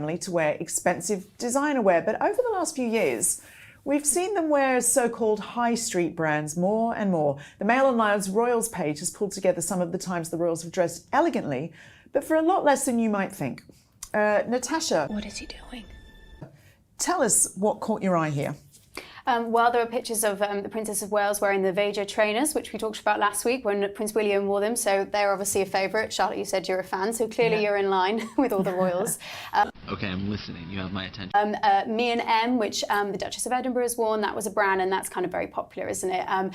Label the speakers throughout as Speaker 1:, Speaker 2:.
Speaker 1: to wear expensive designer wear, but over the last few years, we've seen them wear so-called high street brands more and more. The Mail Online's Royals page has pulled together some of the times the Royals have dressed elegantly, but for a lot less than you might think. Natasha.
Speaker 2: What is he doing?
Speaker 1: Tell us what caught your eye here.
Speaker 2: Well, there were pictures of the Princess of Wales wearing the Veja trainers, which we talked about last week when Prince William wore them, so they're obviously a favourite. Charlotte, you said you're a fan, so clearly you're in line with all the royals.
Speaker 3: Okay, I'm listening. You have my attention.
Speaker 2: Me and M, which the Duchess of Edinburgh has worn, that was a brand, and that's kind of very popular, isn't it? And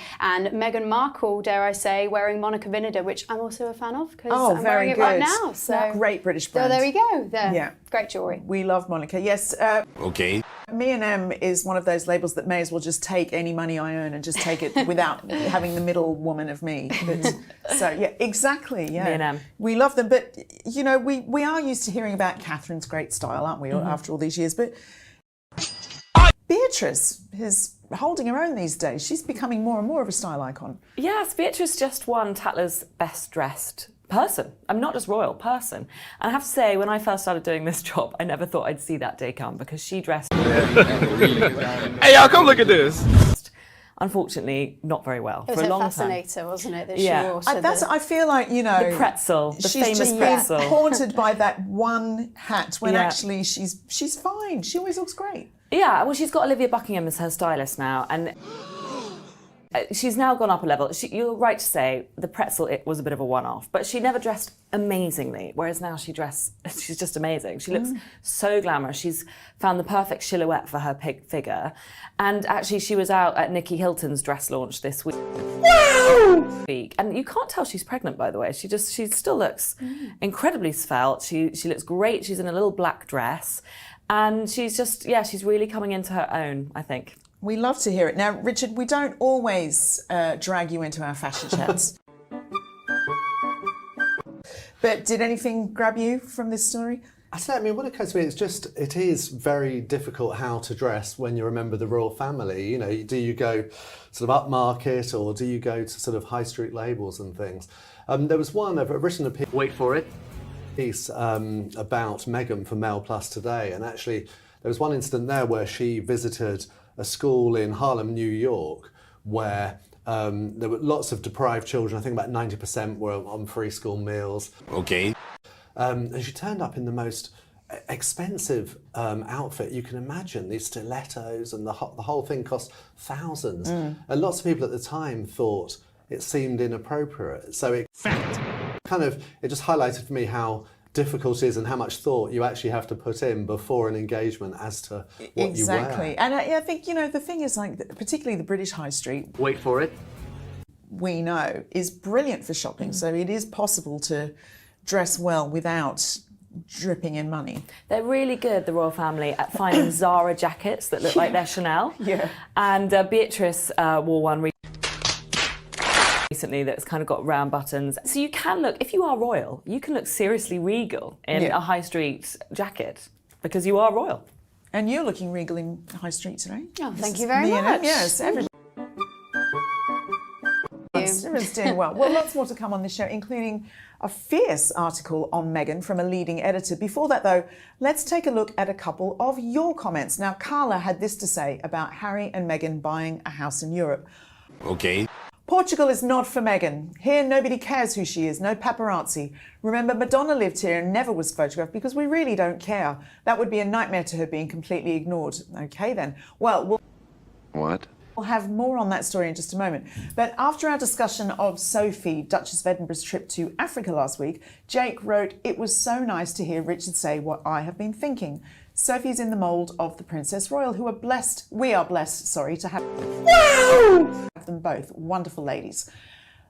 Speaker 2: Meghan Markle, dare I say, wearing Monica Vinader, which I'm also a fan of because I'm wearing it right now. So
Speaker 1: great British brand.
Speaker 2: So there we go. Yeah, great jewellery.
Speaker 1: We love Monica. Yes.
Speaker 3: Okay.
Speaker 1: Me and M is one of those labels that may as well just take any money I earn and just take it without having the middle woman of me. But, so yeah, exactly. Yeah,
Speaker 4: Me and M.
Speaker 1: We love them, but you know, we are used to hearing about Catherine's great style, aren't we? After all these years, but Beatrice is holding her own these days. She's becoming more and more of a style icon.
Speaker 4: Yes, Beatrice just won Tatler's Best Dressed Person. I'm not just royal, person. And I have to say, when I first started doing this job, I never thought I'd see that day come because she dressed...
Speaker 5: Hey, y'all, come look at this.
Speaker 4: Unfortunately, not very well
Speaker 2: It was
Speaker 4: for a long
Speaker 2: fascinator,
Speaker 4: time.
Speaker 2: wasn't it? That
Speaker 4: Yeah.
Speaker 2: she wore to
Speaker 1: I feel like, you know...
Speaker 4: The pretzel, the
Speaker 1: she's
Speaker 4: famous
Speaker 1: just
Speaker 4: pretzel.
Speaker 1: haunted by that one hat when
Speaker 4: Yeah.
Speaker 1: actually she's fine. She always looks great.
Speaker 4: Yeah, well, she's got Olivia Buckingham as her stylist now, and she's now gone up a level. You're right to say the pretzel, it was a bit of a one-off, but she never dressed amazingly, whereas now she's just amazing. She looks so glamorous. She's found the perfect silhouette for her figure. And actually, she was out at Nikki Hilton's dress launch this week. Wow! And you can't tell she's pregnant, by the way. She still looks incredibly svelte. She looks great. She's in a little black dress. And she's she's really coming into her own, I think.
Speaker 1: We love to hear it. Now, Richard, we don't always drag you into our fashion chats. But did anything grab you from this story?
Speaker 6: I mean, what occurs to me, it is very difficult how to dress when you're a member of the royal family. You know, do you go sort of upmarket or do you go to sort of high street labels and things? There was one, I've written a piece.
Speaker 3: Wait for it.
Speaker 6: Piece about Meghan for Mail Plus today, and actually there was one incident there where she visited a school in Harlem, New York, where there were lots of deprived children. I think about 90% were on free school meals.
Speaker 3: Okay.
Speaker 6: And she turned up in the most expensive outfit you can imagine, these stilettos, and the whole thing cost thousands. And lots of people at the time thought it seemed inappropriate. So it just highlighted for me how difficult it is and how much thought you actually have to put in before an engagement as to what you wear.
Speaker 1: Exactly. And I think, you know, the thing is, like, particularly the British high street,
Speaker 3: Wait for it.
Speaker 1: we know, is brilliant for shopping. So it is possible to dress well without dripping in money.
Speaker 4: They're really good, the royal family, at finding Zara jackets that look like they're Chanel.
Speaker 1: Yeah.
Speaker 4: And Beatrice wore one recently that's kind of got round buttons. So you can look, if you are royal, you can look seriously regal in a high street jacket because you are royal.
Speaker 1: And you're looking regal in high street today.
Speaker 2: Oh, thank you very much.
Speaker 1: Yes, everybody's doing well. Well, lots more to come on this show, including a fierce article on Meghan from a leading editor. Before that, though, let's take a look at a couple of your comments. Now, Carla had this to say about Harry and Meghan buying a house in Europe.
Speaker 3: Okay.
Speaker 1: Portugal is not for Meghan. Here, nobody cares who she is, no paparazzi. Remember, Madonna lived here and never was photographed because we really don't care. That would be a nightmare to her being completely ignored. Okay, then. Well, we'll have more on that story in just a moment. But after our discussion of Sophie, Duchess of Edinburgh's trip to Africa last week, Jake wrote, "It was so nice to hear Richard say what I have been thinking. Sophie's in the mould of the Princess Royal, who are blessed, to have them both. Wonderful ladies."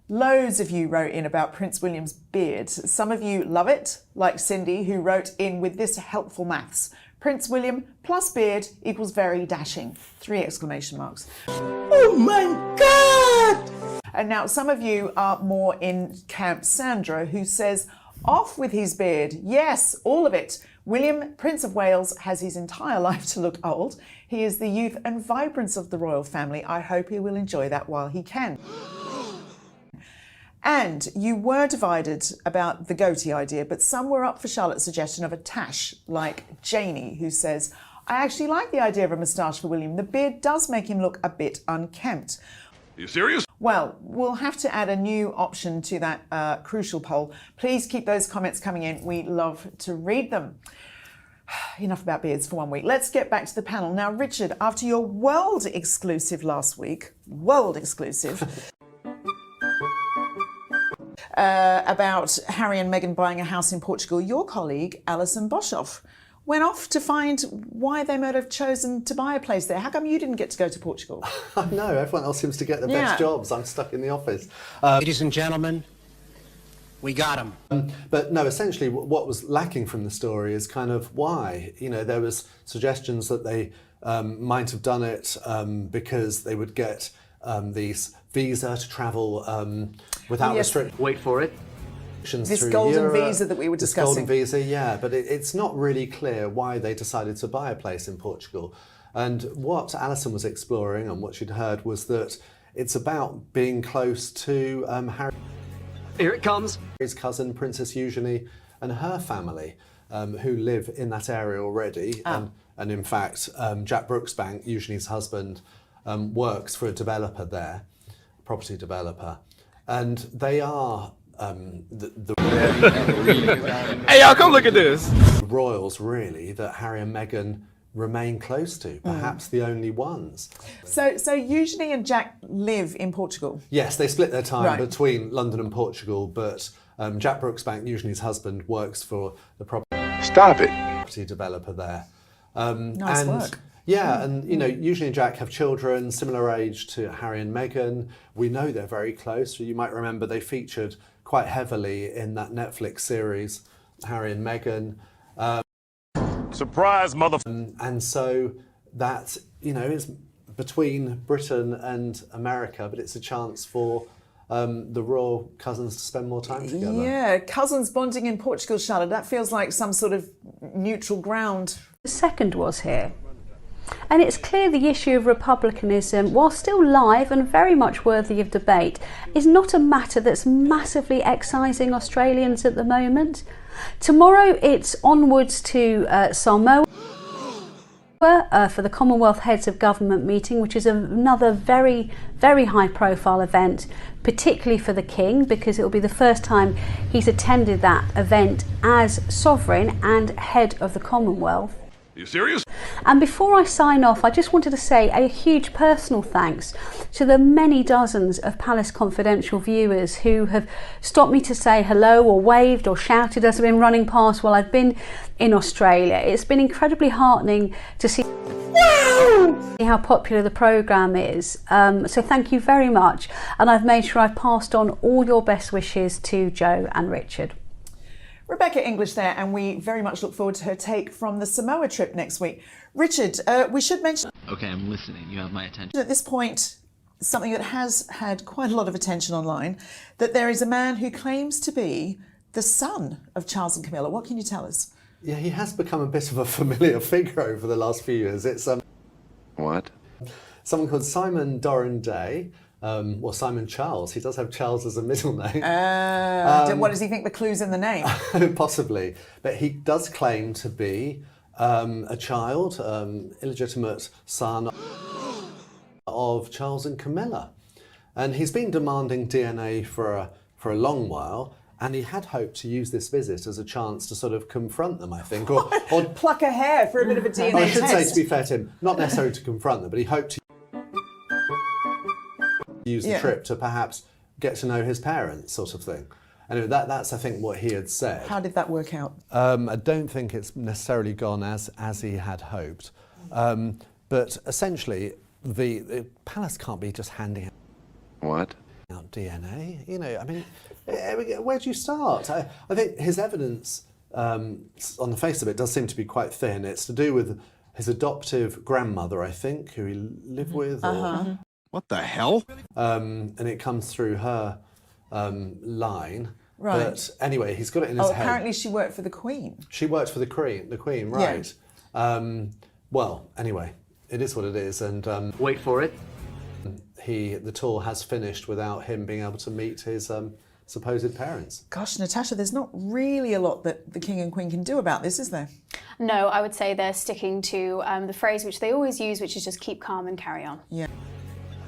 Speaker 1: Loads of you wrote in about Prince William's beard. Some of you love it, like Cindy, who wrote in with this helpful maths. Prince William plus beard equals very dashing. 3 exclamation marks. Oh my God! And now some of you are more in Camp Sandra, who says, off with his beard. Yes, all of it. William, Prince of Wales, has his entire life to look old. He is the youth and vibrance of the royal family. I hope he will enjoy that while he can. And you were divided about the goatee idea, but some were up for Charlotte's suggestion of a tash, like Janie, who says, I actually like the idea of a moustache for William. The beard does make him look a bit unkempt.
Speaker 5: Are you serious?
Speaker 1: Well, we'll have to add a new option to that crucial poll. Please keep those comments coming in. We love to read them. Enough about beards for 1 week. Let's get back to the panel. Now, Richard, after your world exclusive last week, world exclusive, about Harry and Meghan buying a house in Portugal, your colleague, Alison Boshoff, went off to find why they might have chosen to buy a place there. How come you didn't get to go to Portugal?
Speaker 6: I know, everyone else seems to get the best jobs. I'm stuck in the office.
Speaker 7: Ladies and gentlemen, we got him.
Speaker 6: But no, essentially what was lacking from the story is kind of why. You know, there was suggestions that they might have done it because they would get these visa to travel without restrictions.
Speaker 7: Wait for it.
Speaker 1: This golden visa that we were discussing.
Speaker 6: This golden visa, yeah, but it's not really clear why they decided to buy a place in Portugal. And what Alison was exploring and what she'd heard was that it's about being close to Harry.
Speaker 7: Here it comes.
Speaker 6: Harry's cousin, Princess Eugenie, and her family, who live in that area already. And in fact, Jack Brooksbank, Eugenie's husband, works for a developer there, a property developer. And they are
Speaker 5: Hey, y'all, come look at this.
Speaker 6: royals, really, that Harry and Meghan remain close to, perhaps the only ones.
Speaker 1: So Eugenie and Jack live in Portugal?
Speaker 6: Yes, they split their time between London and Portugal, but Jack Brooksbank, Eugenie's husband, works for the property developer there.
Speaker 1: Nice work.
Speaker 6: Yeah, and you know, Eugenie and Jack have children similar age to Harry and Meghan. We know they're very close. You might remember they featured quite heavily in that Netflix series, Harry and Meghan.
Speaker 5: Surprise, mother.
Speaker 6: And so that, you know, is between Britain and America, but it's a chance for the royal cousins to spend more time together.
Speaker 1: Yeah, cousins bonding in Portugal, Charlotte. That feels like some sort of neutral ground.
Speaker 8: The second was here. And it's clear the issue of republicanism, while still live and very much worthy of debate, is not a matter that's massively excising Australians at the moment. Tomorrow it's onwards to Samoa for the Commonwealth Heads of Government meeting, which is another very, very high profile event, particularly for the King, because it will be the first time he's attended that event as sovereign and head of the Commonwealth.
Speaker 5: Are you serious?
Speaker 8: And before I sign off, I just wanted to say a huge personal thanks to the many dozens of Palace Confidential viewers who have stopped me to say hello or waved or shouted as I've been running past while I've been in Australia. It's been incredibly heartening to see how popular the programme is. So thank you very much. And I've made sure I've passed on all your best wishes to Joe and Richard.
Speaker 1: Rebecca English there, and we very much look forward to her take from the Samoa trip next week. Richard, we should mention...
Speaker 3: Okay, I'm listening. You have my attention.
Speaker 1: At this point, something that has had quite a lot of attention online, that there is a man who claims to be the son of Charles and Camilla. What can you tell us?
Speaker 6: Yeah, he has become a bit of a familiar figure over the last few years. It's
Speaker 5: What?
Speaker 6: someone called Simon Doran-Day, or Simon Charles. He does have Charles as a middle name.
Speaker 1: What does he think the clue's in the name?
Speaker 6: Possibly. But he does claim to be a child, illegitimate son of Charles and Camilla. And he's been demanding DNA for a long while. And he had hoped to use this visit as a chance to sort of confront them, I think. Or
Speaker 1: pluck a hair for a bit of a DNA test.
Speaker 6: I should say, to be fair to him, not necessarily to confront them, but he hoped to use the trip to perhaps get to know his parents, sort of thing. Anyway, that's I think what he had said.
Speaker 1: How did that work out?
Speaker 6: I don't think it's necessarily gone as he had hoped. But essentially, the palace can't be just handing
Speaker 5: What?
Speaker 6: out DNA. You know, I mean, where do you start? I think his evidence, on the face of it, does seem to be quite thin. It's to do with his adoptive grandmother, I think, who he lived with. Or,
Speaker 5: What the hell?
Speaker 6: and it comes through her line.
Speaker 1: Right.
Speaker 6: But anyway, he's got it in his head.
Speaker 1: Apparently she worked for the Queen.
Speaker 6: She worked for the Queen, right. Well, anyway, it is what it is. And
Speaker 7: Wait for it.
Speaker 6: the tour has finished without him being able to meet his supposed parents.
Speaker 1: Gosh, Natasha, there's not really a lot that the King and Queen can do about this, is there?
Speaker 2: No, I would say they're sticking to the phrase which they always use, which is just keep calm and carry on.
Speaker 1: Yeah.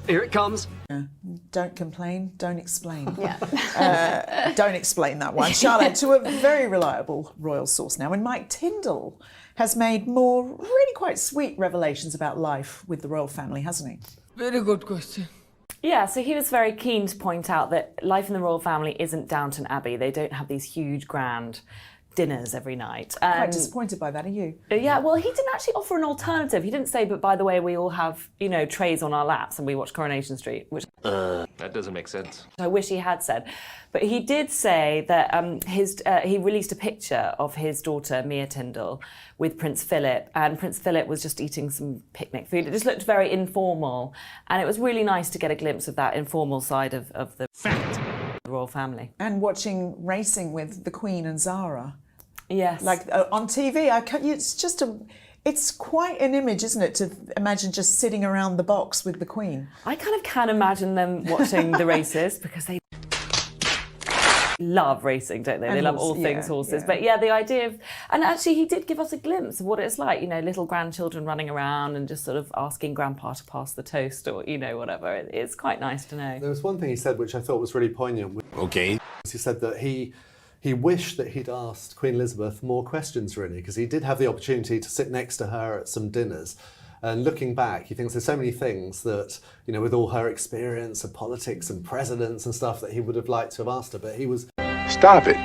Speaker 7: Here it comes.
Speaker 1: Yeah. Don't complain, don't explain.
Speaker 2: Yeah.
Speaker 1: Don't explain that one. Charlotte, to a very reliable royal source now, and Mike Tyndall has made more really quite sweet revelations about life with the royal family, hasn't he?
Speaker 7: Very good question.
Speaker 4: Yeah, so he was very keen to point out that life in the royal family isn't Downton Abbey. They don't have these huge, grand dinners every night.
Speaker 1: Quite disappointed by that, are you?
Speaker 4: Yeah, well, he didn't actually offer an alternative. He didn't say, but by the way, we all have, trays on our laps and we watch Coronation Street, which
Speaker 5: That doesn't make sense.
Speaker 4: I wish he had said. But he did say that he released a picture of his daughter, Mia Tyndall, with Prince Philip, and Prince Philip was just eating some picnic food. It just looked very informal, and it was really nice to get a glimpse of that informal side of the royal family.
Speaker 1: And watching racing with the Queen and Zara.
Speaker 4: Yes.
Speaker 1: Like on TV, it's quite an image, isn't it, to imagine just sitting around the box with the Queen.
Speaker 4: I kind of can imagine them watching the races because they love racing, don't they?
Speaker 1: And
Speaker 4: they love all things horses.
Speaker 1: yeah.
Speaker 4: But yeah, the idea of... And actually, he did give us a glimpse of what it's like, little grandchildren running around and just sort of asking Grandpa to pass the toast or, whatever. It's quite nice to know.
Speaker 6: There was one thing he said which I thought was really poignant.
Speaker 5: Okay.
Speaker 6: He said that he wished that he'd asked Queen Elizabeth more questions, really, because he did have the opportunity to sit next to her at some dinners. And looking back, he thinks there's so many things that, with all her experience of politics and presidents and stuff, that he would have liked to have asked her. But he was...
Speaker 5: Stop it.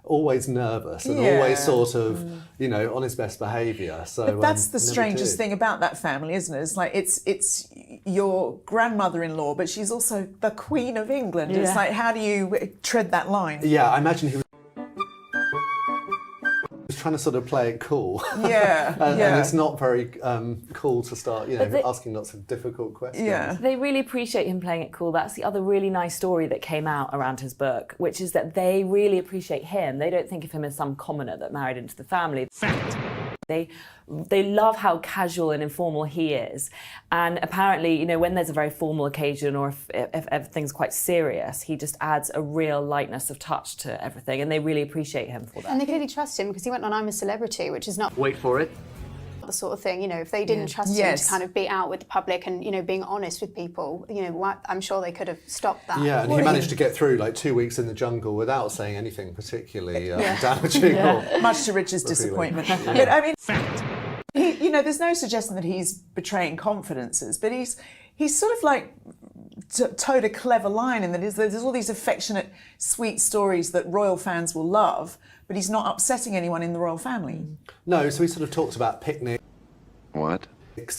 Speaker 6: Always nervous and
Speaker 1: Yeah.
Speaker 6: always sort of, on his best behaviour. So
Speaker 1: But that's the
Speaker 6: never
Speaker 1: strangest
Speaker 6: did.
Speaker 1: thing about that family, isn't it? It's like it's your grandmother-in-law, but she's also the Queen of England. It's
Speaker 4: Yeah.
Speaker 1: like, how do you tread that line?
Speaker 6: Yeah, I imagine he was trying to sort of play it cool.
Speaker 1: Yeah,
Speaker 6: and
Speaker 1: yeah.
Speaker 6: it's not very cool to start, asking lots of difficult questions.
Speaker 1: Yeah.
Speaker 4: They really appreciate him playing it cool. That's the other really nice story that came out around his book, which is that they really appreciate him. They don't think of him as some commoner that married into the family. They love how casual and informal he is. And apparently, when there's a very formal occasion or if everything's quite serious, he just adds a real lightness of touch to everything. And they really appreciate him for that.
Speaker 2: And they clearly trust him because he went on I'm a Celebrity, which is not
Speaker 7: Wait for it.
Speaker 2: the sort of thing, if they didn't trust him
Speaker 1: Yes.
Speaker 2: to kind of be out with the public and, being honest with people, I'm sure they could have stopped that.
Speaker 6: Yeah, and he managed to get through 2 weeks in the jungle without saying anything particularly damaging. Or
Speaker 1: Much to Richard's disappointment. But I mean, there's no suggestion that he's betraying confidences, but he's sort of like towed a clever line in that there's all these affectionate, sweet stories that royal fans will love, but he's not upsetting anyone in the royal family.
Speaker 6: No, so he sort of talked about picnics
Speaker 5: What?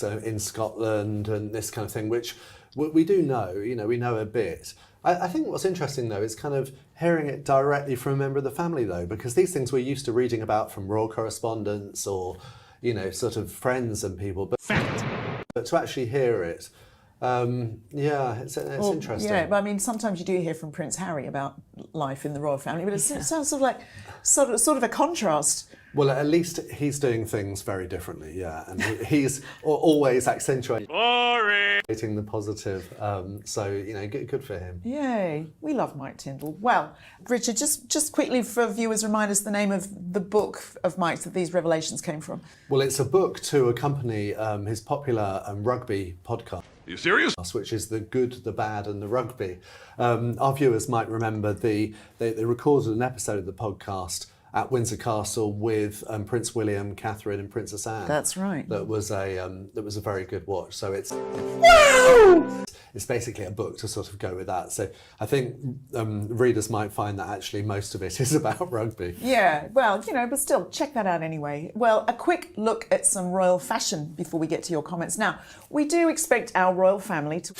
Speaker 6: in Scotland and this kind of thing, which we do know, we know a bit. I think what's interesting, though, is kind of hearing it directly from a member of the family, though, because these things we're used to reading about from royal correspondents or, sort of friends and people. But to actually hear it, it's interesting.
Speaker 1: Yeah, but I mean, sometimes you do hear from Prince Harry about life in the royal family, but it sounds sort of like sort of a contrast.
Speaker 6: Well, at least he's doing things very differently, yeah, and he's always accentuating the positive. So good for him.
Speaker 1: Yay, we love Mike Tyndall. Well, Richard, just quickly for viewers, remind us the name of the book of Mike's that these revelations came from.
Speaker 6: Well, it's a book to accompany his popular rugby podcast.
Speaker 5: Are you serious?
Speaker 6: Which is The Good, the Bad and the Rugby. Our viewers might remember they recorded an episode of the podcast at Windsor Castle with Prince William, Catherine and Princess Anne.
Speaker 1: That's right.
Speaker 6: That was a very good watch. So it's basically a book to sort of go with that. So I think readers might find that actually most of it is about rugby.
Speaker 1: Yeah, well, but still, check that out anyway. Well, a quick look at some royal fashion before we get to your comments. Now, we do expect our royal family to...